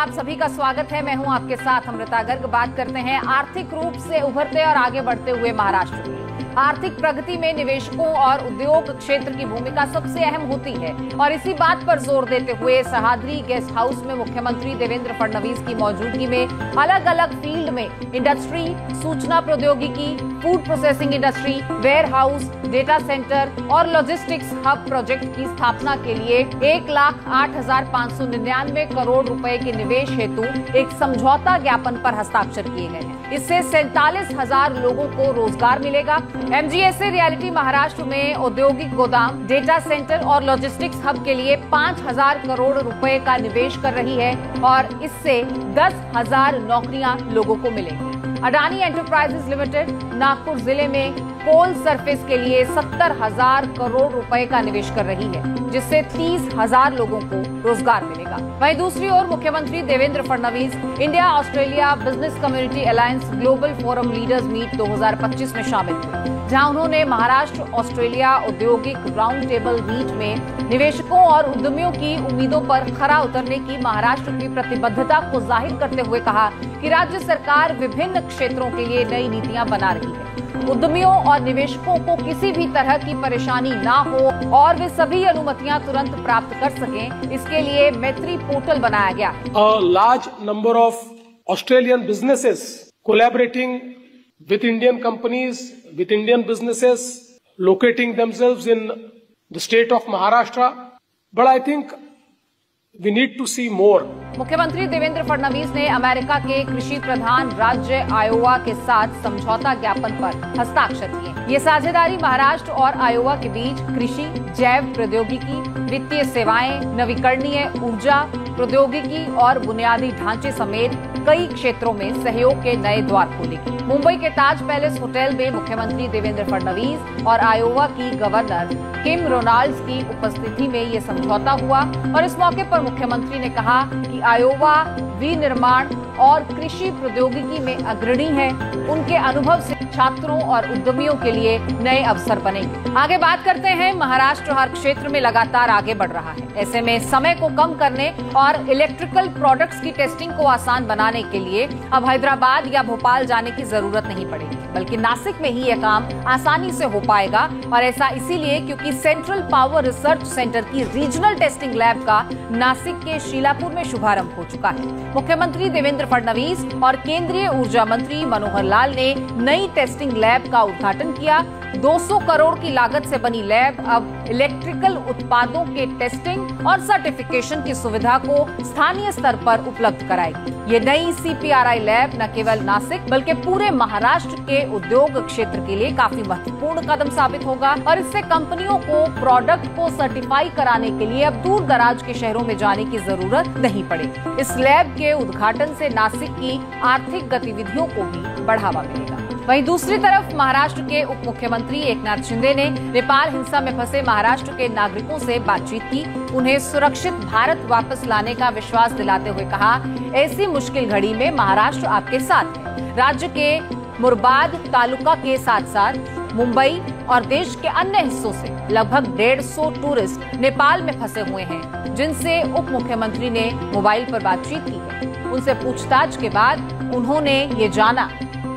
आप सभी का स्वागत है। मैं हूं आपके साथ अमृता गर्ग। बात करते हैं आर्थिक रूप से उभरते और आगे बढ़ते हुए महाराष्ट्र की। आर्थिक प्रगति में निवेशकों और उद्योग क्षेत्र की भूमिका सबसे अहम होती है और इसी बात पर जोर देते हुए सह्याद्री गेस्ट हाउस में मुख्यमंत्री देवेंद्र फडणवीस की मौजूदगी में अलग अलग फील्ड में इंडस्ट्री, सूचना प्रौद्योगिकी, food processing industry, warehouse, data centre और लॉजिस्टिक्स हब प्रोजेक्ट की स्थापना के लिए 1,08,599 करोड़ रुपए के निवेश हेतु एक समझौता ज्ञापन पर हस्ताक्षर किए गए हैं। इससे 47,000 लोगों को रोजगार मिलेगा। एमजीएसए रियलिटी महाराष्ट्र में औद्योगिक गोदाम, डेटा सेंटर और लॉजिस्टिक्स हब के लिए 5,000 करोड़ रुपए का निवेश कर रही है और इससे 10,000 नौकरियां लोगों को मिलेंगी। अडानी एंटरप्राइजेज लिमिटेड नागपुर जिले में कोल सरफेस के लिए 70,000 करोड़ रुपए का निवेश कर रही है, जिससे 30,000 लोगों को रोजगार मिलेगा। वहीं दूसरी ओर मुख्यमंत्री Devendra Fadnavis India Australia business community alliance global forum leaders meet 2025 में शामिल हुए, जहां उन्होंने महाराष्ट्र ऑस्ट्रेलिया औद्योगिक राउंड टेबल मीट में निवेशकों और उद्यमियों की उम्मीदों पर खरा उतरने की महाराष्ट्र की प्रतिबद्धता को जाहिर करते हुए कहा कि राज्य सरकार विभिन्न क्षेत्रों के लिए नई नीतियां बना रही है। उद्यमियों और निवेशकों को किसी भी तरह की परेशानी ना हो और वे सभी अनुमतियां तुरंत प्राप्त कर सकें, इसके लिए मैत्री पोर्टल बनाया गया है। A large number of Australian businesses collaborating with Indian companies, with Indian businesses locating themselves in the state of Maharashtra, but I think we need to see more. मुख्यमंत्री देवेंद्र फडणवीस ने अमेरिका के कृषि प्रधान राज्य आयोवा के साथ समझौता ज्ञापन पर हस्ताक्षर किए। ये साझेदारी महाराष्ट्र और आयोवा के बीच कृषि, जैव प्रौद्योगिकी, वित्तीय सेवाएं, नवीकरणीय ऊर्जा प्रौद्योगिकी और बुनियादी ढांचे समेत कई क्षेत्रों में सहयोग के नए द्वार खोलेगी। मुंबई के ताज पैलेस होटल में मुख्यमंत्री देवेंद्र फडणवीस और आयोवा की गवर्नर किम रोनाल्ड्स की उपस्थिति में ये समझौता हुआ और इस मौके पर मुख्यमंत्री ने कहा कि आयोवा विनिर्माण और कृषि प्रौद्योगिकी में अग्रणी है। उनके अनुभव से छात्रों और उद्यमियों के लिए नए अवसर बनेंगे। आगे बात करते हैं, महाराष्ट्र हर क्षेत्र में लगातार आगे बढ़ रहा है। ऐसे में समय को कम करने और इलेक्ट्रिकल प्रोडक्ट्स की टेस्टिंग को आसान बनाने के लिए अब हैदराबाद या भोपाल जाने की जरूरत नहीं पड़ेगी, बल्कि नासिक में ही यह काम आसानी से हो पाएगा। और ऐसा इसीलिए क्योंकि सेंट्रल पावर रिसर्च सेंटर की रीजनल टेस्टिंग लैब का नासिक के शीलापुर में शुभारंभ हो चुका है। मुख्यमंत्री देवेंद्र फडणवीस और केंद्रीय ऊर्जा मंत्री मनोहर लाल ने नई टेस्टिंग लैब का उद्घाटन किया। 200 करोड़ की लागत से बनी लैब अब इलेक्ट्रिकल उत्पादों के टेस्टिंग और सर्टिफिकेशन की सुविधा को स्थानीय स्तर पर उपलब्ध कराएगी। ये नई CPRI लैब न केवल नासिक बल्कि पूरे महाराष्ट्र के उद्योग क्षेत्र के लिए काफी महत्वपूर्ण कदम साबित होगा और इससे कंपनियों को प्रोडक्ट को सर्टिफाई कराने के लिए अब दूर दराज के शहरों में जाने की जरूरत नहीं पड़ेगी। इस लैब के उद्घाटन से नासिक की आर्थिक गतिविधियों को भी बढ़ावा मिलेगा। वहीं दूसरी तरफ महाराष्ट्र के उप मुख्यमंत्री एकनाथ शिंदे ने नेपाल हिंसा में फंसे महाराष्ट्र के नागरिकों से बातचीत की। उन्हें सुरक्षित भारत वापस लाने का विश्वास दिलाते हुए कहा, ऐसी मुश्किल घड़ी में महाराष्ट्र आपके साथ है। राज्य के मुरबाद तालुका के साथ साथ मुंबई और देश के अन्य हिस्सों से लगभग 150 टूरिस्ट नेपाल में फंसे हुए हैं, जिनसे उप मुख्यमंत्री ने मोबाइल पर बातचीत की है। उनसे पूछताछ के बाद उन्होंने ये जाना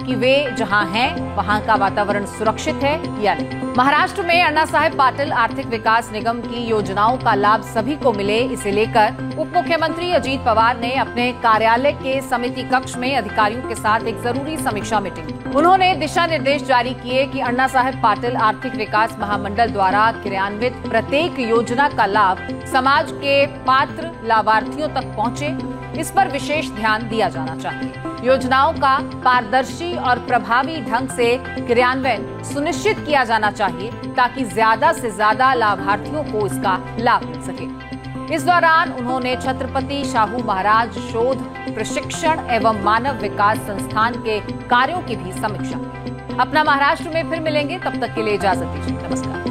कि वे जहां हैं वहां का वातावरण सुरक्षित है या नहीं। महाराष्ट्र में अन्ना साहेब पाटिल आर्थिक विकास निगम की योजनाओं का लाभ सभी को मिले, इसे लेकर उप मुख्यमंत्री अजीत पवार ने अपने कार्यालय के समिति कक्ष में अधिकारियों के साथ एक जरूरी समीक्षा मीटिंग। उन्होंने दिशा निर्देश जारी किए कि अन्ना साहेब पाटिल आर्थिक विकास महामंडल द्वारा क्रियान्वित प्रत्येक योजना का लाभ समाज के पात्र लाभार्थियों तक पहुंचे, इस पर विशेष ध्यान दिया जाना चाहिए। योजनाओं का पारदर्शी और प्रभावी ढंग से क्रियान्वयन सुनिश्चित किया जाना चाहिए ताकि ज्यादा से ज्यादा लाभार्थियों को इसका लाभ मिल सके। इस दौरान उन्होंने छत्रपति शाहू महाराज शोध प्रशिक्षण एवं मानव विकास संस्थान के कार्यों की भी समीक्षा की। अपना महाराष्ट्र में फिर मिलेंगे, तब तक के लिए इजाजत दीजिए। नमस्कार।